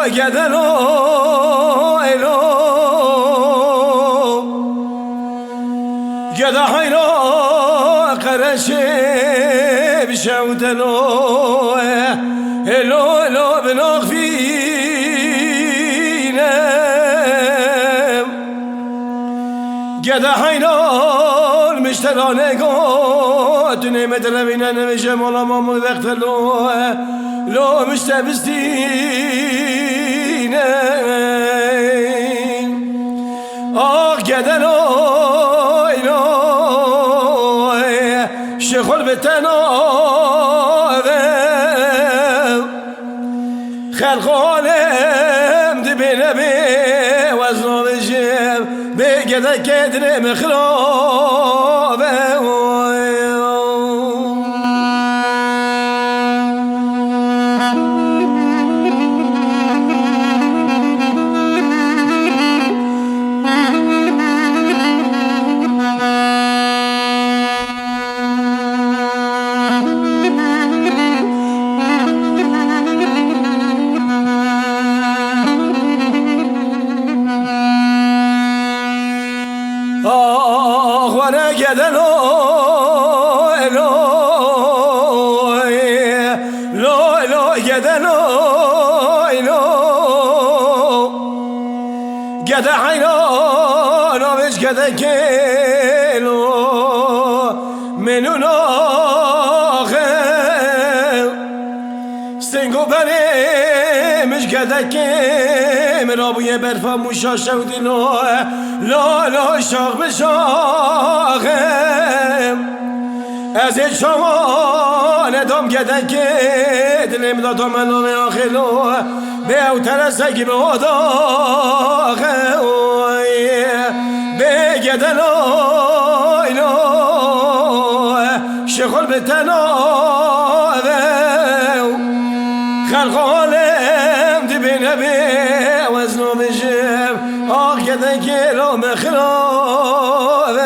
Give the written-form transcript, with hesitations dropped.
گدلو ایلو گدا حیرو قرشه بشودلو ایلو ایلو بناخفینم گدا حیرو مشترانه گو دنیا مدربینه نمیشه مولا ما مدختلو لو مشتبستینه آه گدلو ایلو شخول بتناغ خلقانم دبینه بی وزنو بشم بگده کدنه مخلابه وانا گدلو لو لو لو گدلو لو گد حیران آبش گده کلو منو ناخه سنگو برمش گده که مرابوی برفا موشا شودی لو لا لا شاق بشاقم از شما ندام گده که دلم دادم منو آخلو به اوتر سگی به آداقه به گده لای شخول به تناوه خلقالم دبینه به وزنو بشم آخ گده که لو مخلابه